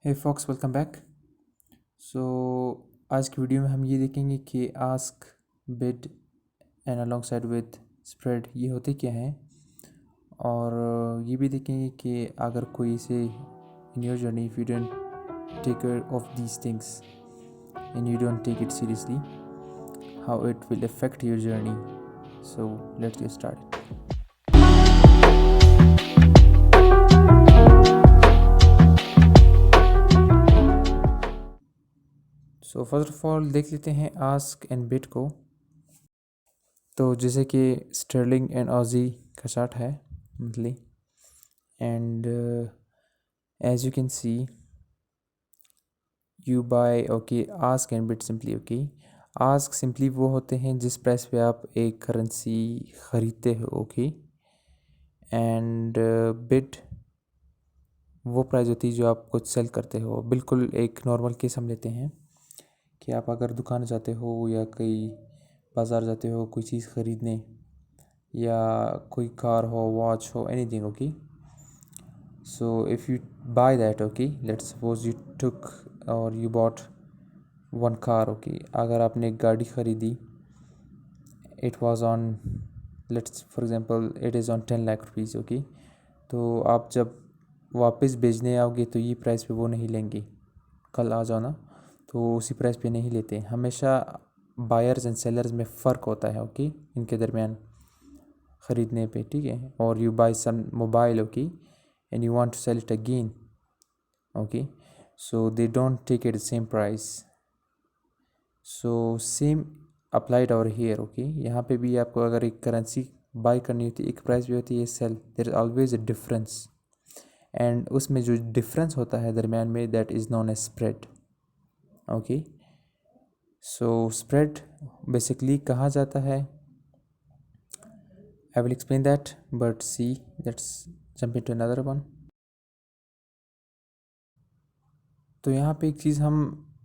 हे fox welcome back. सो आज की video में हम ये देखेंगे कि ask, bid and along side with spread ये होते क्या हैं, और ये भी देखेंगे कि अगर कोई से in your journey if you don't take care of these things and you don't take it seriously, how it will affect your journey. So let's get start. So first of all देख लेते हैं ask and bid को। तो जैसे कि sterling and Aussie का chart है monthly, and as you can see you buy okay ask and bid simply. Okay, ask simply वो होते हैं जिस प्राइस पे आप एक करेंसी ख़रीदते हो। ओके, एंड बिड वो प्राइस होती है जो आप कुछ सेल करते हो। बिल्कुल एक नॉर्मल केस हम लेते हैं कि आप अगर दुकान जाते हो या कहीं बाज़ार जाते हो कोई चीज़ ख़रीदने, या कोई कार हो, वॉच हो, anything. Okay, so if you buy that, okay, let's suppose you took or you bought one car। okay, अगर आपने एक गाड़ी ख़रीदी, it was on, let's for example it is on 10 lakh rupees. okay, तो आप जब वापस बेचने आओगे तो ये प्राइस पे वो नहीं लेंगे। कल आ जाओ ना, तो उसी प्राइस पे नहीं लेते। हमेशा बायर्स एंड सेलर्स में फ़र्क होता है। ओके, इनके दरमियान ख़रीदने पे, ठीक है। और you buy some mobile, okay, and you want to sell it again, okay, so they don't take it the same price, so same applied over here। okay, यहाँ पे भी आपको अगर एक करेंसी बाई करनी होती है एक प्राइस भी होती है sell, there is always a difference, and उसमें जो डिफरेंस होता है दरमियान में that is known as spread. Okay, so spread basically कहा जाता है, I will explain that, but see, let's jump into another one। तो यहाँ पे एक चीज़ हम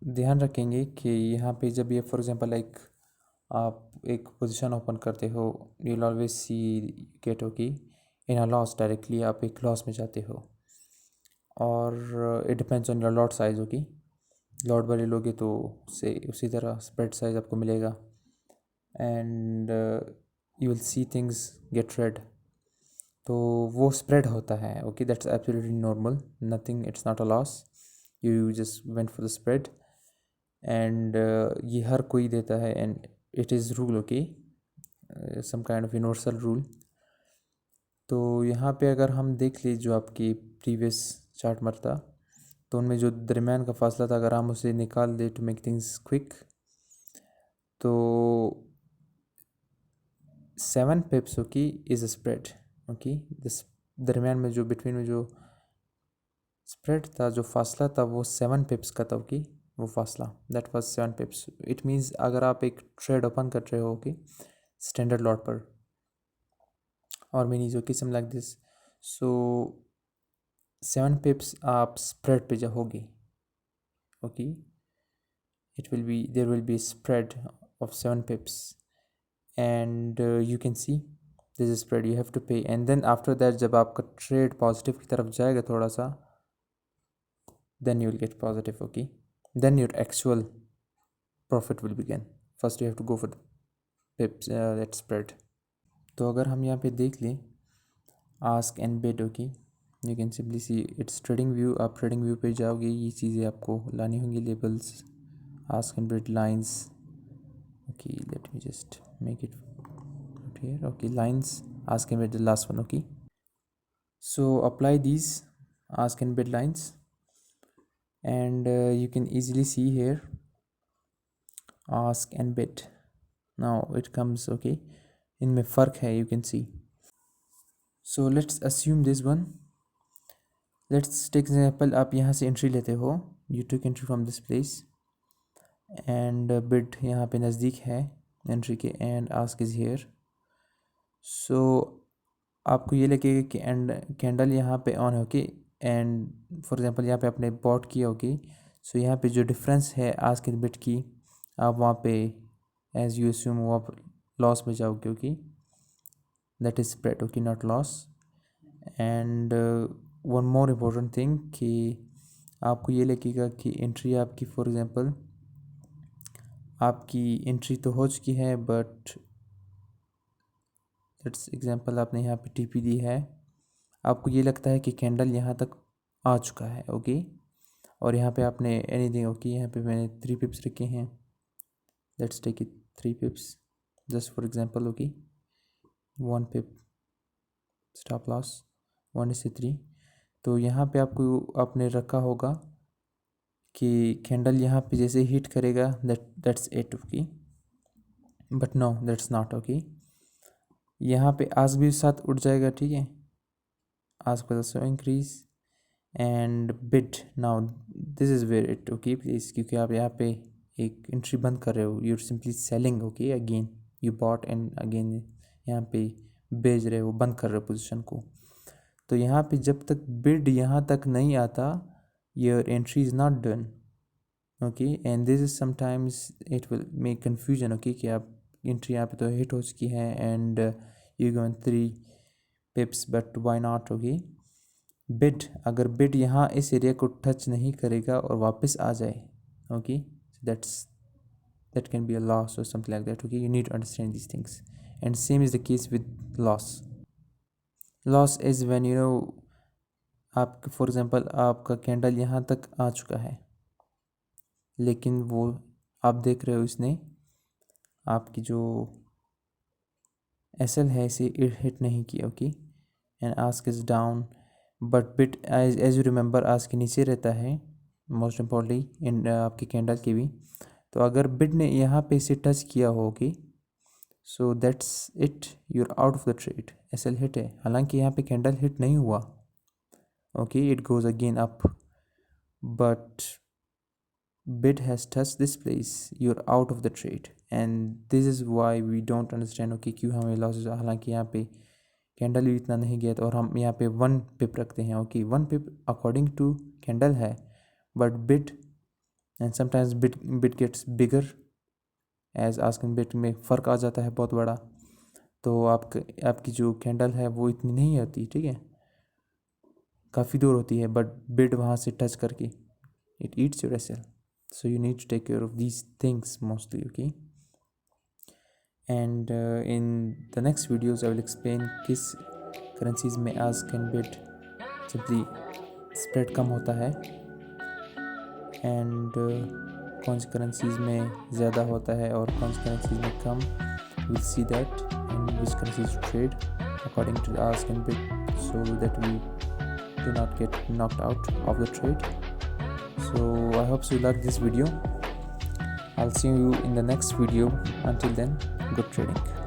ध्यान रखेंगे कि यहाँ पे जब ये फॉर एग्जांपल लाइक आप एक पोजीशन ओपन करते हो, you will always see get okay in a loss, directly आप एक लॉस में जाते हो। और it depends on your lot size. Okay, lot बड़े लोगे तो से उसी तरह स्प्रेड साइज आपको मिलेगा, and you will see things get red, तो वो स्प्रेड होता है। Okay, that's absolutely normal, nothing, it's not a loss, you just went for the spread, and ये हर कोई देता है, and it is rule. Okay, some kind of universal rule. तो यहाँ पे अगर हम देख ली जो आपकी प्रीवियस चार्ट मरता, तो उनमें जो दरमियान का फासला था अगर हम उसे निकाल दे टू मेक थिंग्स क्विक, तो 7 पिप्स okay is a spread. Okay, this दरमियान में जो बिटवीन में जो स्प्रेड था, जो फासला था, वो 7 पिप्स का था। ओके, वो फासला दैट वाज 7 पिप्स। इट मीन्स अगर आप एक ट्रेड ओपन कर रहे हो ओके स्टैंडर्ड लॉट पर, और मिनी जो किस्म लाइक दिस, सो 7 पिप्स आप स्प्रेड पे जाओगे। Okay, it will be there will be a spread of 7 pips, and you can see this is spread you have to pay, and then after that जब आपका trade positive की तरफ जाएगा थोड़ा सा, then you will get positive। okay, then your actual profit will begin। first you have to go for the pips that spread। तो अगर हम यहाँ पे देख लें ask and bid, okay, you can simply see it's trading view. आप trading view पे जाओगे, ये चीज़ें आपको लानी होंगी, labels, ask and bid lines. okay, let me just make it out here। okay, lines, ask and bid, the last one। okay, so apply these ask and bid lines, and you can easily see here ask and bid, now it comes। okay, इनमें फ़र्क है, you can see। so let's assume this one, let's take example, आप यहाँ से entry लेते हो, you took entry from this place, and bid यहाँ पे नज़दीक है एंट्री के, and ask is here। so आपको ये लगेगा कि एंड कैंडल यहाँ पे ऑन होके, एंड फॉर एग्जांपल यहाँ पे आपने बॉट किया होगी, सो यहाँ पे जो डिफरेंस है आस्क एंड बिड की, आप वहाँ पे एज यू अस्यूम वो आप लॉस में जाओगे। Okay, that is spread, okay, not loss. And one more important thing कि आपको ये लगेगा कि एंट्री आपकी फॉर एग्ज़ाम्पल आपकी एंट्री तो हो चुकी है, बट लेट्स एग्जांपल आपने यहाँ पे टीपी दी है, आपको ये लगता है कि कैंडल यहाँ तक आ चुका है, ओके। और यहाँ पे आपने एनीथिंग, ओके, यहाँ पे मैंने 3 पिप्स रखे हैं, let's take it 3 pips just for example, okay. 1 pip stop loss 1/3। तो यहाँ पे आपने रखा होगा कि कैंडल यहाँ पे जैसे हिट करेगा that's it, okay, but no that's not, okay. यहाँ पे आस्क भी साथ उठ जाएगा, ठीक है। Ask will also increase and bid, now this is where it, okay please, क्योंकि आप यहाँ पे एक एंट्री बंद कर रहे हो, you are simply selling, okay, again you bought and again यहाँ पे बेच रहे हो, बंद कर रहे हो पोजीशन को। तो यहाँ पे जब तक बिड यहाँ तक नहीं आता, your entry is not done, okay. And this is sometimes it will make confusion, okay, कि आप एंट्री यहाँ पे तो हिट हो चुकी है and you given 3 पिप्स, but why not, okay. Bid, अगर बिड यहाँ इस एरिया को टच नहीं करेगा और वापस आ जाए, okay, that can be a loss or something like that, okay. You need to understand these things, and same is the case with loss. Loss is when you know आप for example आपका candle यहाँ तक आ चुका है, लेकिन वो आप देख रहे हो इसने आपकी जो एसएल है इसे हिट नहीं किया, okay, and ask is down, but bid as you remember ask के नीचे रहता है मोस्ट इम्पॉर्टेंटली इन आपकी कैंडल के भी। तो अगर बिड ने यहाँ पे इसे टच किया हो, okay, so that's it, you're out of the trade, SL hit है, हालांकि यहाँ पे कैंडल हिट नहीं हुआ, okay, it goes again up, but bid has touched this place, you're out of the trade, and this is why we don't understand, okay, क्यों हमें losses, हालांकि यहाँ पे कैंडल भी इतना नहीं गया, और हम यहाँ पे 1 पिप रखते हैं, okay, 1 pip according to candle है, but bid and sometimes bid gets bigger as ask and bid में फ़र्क आ जाता है बहुत बड़ा, तो आपकी जो कैंडल है वो इतनी नहीं होती, ठीक है, काफ़ी दूर होती है, बट बिड वहाँ से टच करके it hits your SL. So you need to take care of these things mostly, okay. And in the next videos I will explain किस currencies में ask and bid simply spread कम होता है, and कौन सी currencies में ज़्यादा होता है और कौन सी currencies में कम, we'll see that, and which currencies to trade according to the ask and bid, so that we do not get knocked out of the trade. So I hope you like this video. I'll see you in the next video. Until then, good trading.